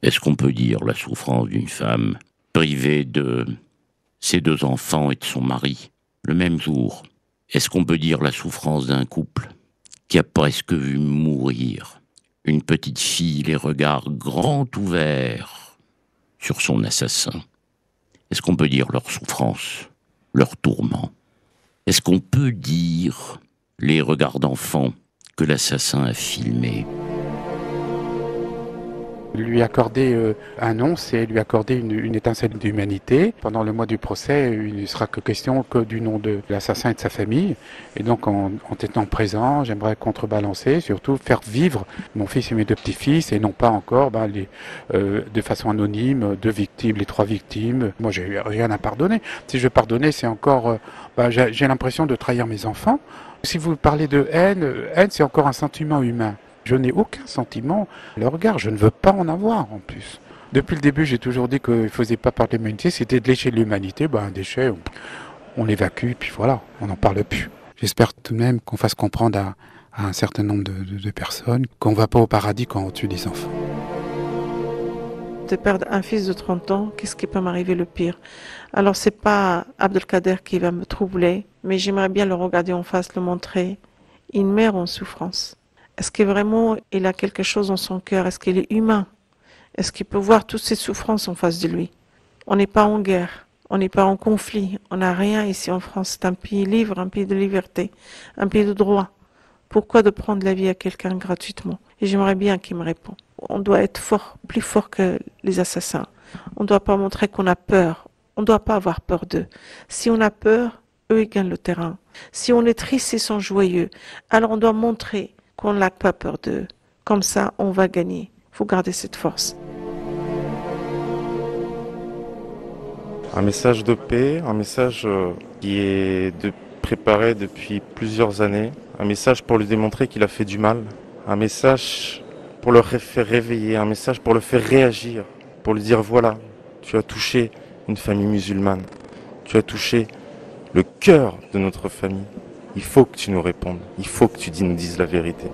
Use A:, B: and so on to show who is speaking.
A: Est-ce qu'on peut dire la souffrance d'une femme privée de ses 2 enfants et de son mari le même jour? Est-ce qu'on peut dire la souffrance d'un couple qui a presque vu mourir une petite fille, les regards grands ouverts sur son assassin? Est-ce qu'on peut dire leur souffrance, leur tourment? Est-ce qu'on peut dire les regards d'enfant que l'assassin a filmés?
B: Lui accorder un nom, c'est lui accorder une étincelle d'humanité. Pendant le mois du procès, il ne sera que question que du nom de l'assassin et de sa famille. Et donc, en étant présent, j'aimerais contrebalancer, surtout faire vivre mon fils et mes 2 petits-fils, et non pas encore de façon anonyme, 2 victimes, les 3 victimes. Moi, j'ai rien à pardonner. Si je pardonnais, c'est encore... j'ai l'impression de trahir mes enfants. Si vous parlez de haine, c'est encore un sentiment humain. Je n'ai aucun sentiment à leur regard, je ne veux pas en avoir en plus. Depuis le début, j'ai toujours dit qu'il ne faisait pas partie de l'humanité, c'était de l'humanité. Un déchet, on l'évacue, puis voilà, on n'en parle plus. J'espère tout de même qu'on fasse comprendre à un certain nombre de personnes qu'on ne va pas au paradis quand on tue des enfants.
C: De perdre un fils de 30 ans, qu'est-ce qui peut m'arriver le pire? Alors c'est pas Abdelkader qui va me troubler, mais j'aimerais bien le regarder en face, le montrer. Une mère en souffrance. Est-ce que vraiment il a quelque chose dans son cœur? Est-ce qu'il est humain? Est-ce qu'il peut voir toutes ces souffrances en face de lui? On n'est pas en guerre, on n'est pas en conflit, on n'a rien ici en France. C'est un pays libre, un pays de liberté, un pays de droit. Pourquoi de prendre la vie à quelqu'un gratuitement? Et j'aimerais bien qu'il me réponde. On doit être fort, plus fort que les assassins. On ne doit pas montrer qu'on a peur. On ne doit pas avoir peur d'eux. Si on a peur, eux ils gagnent le terrain. Si on est triste, ils sont joyeux. Alors on doit montrer qu'on n'a pas peur d'eux. Comme ça, on va gagner. Il faut garder cette force.
D: Un message de paix, un message qui est préparé depuis plusieurs années, un message pour lui démontrer qu'il a fait du mal, un message pour le faire réveiller, un message pour le faire réagir, pour lui dire voilà, tu as touché une famille musulmane, tu as touché le cœur de notre famille. Il faut que tu nous répondes, il faut que tu nous dises la vérité.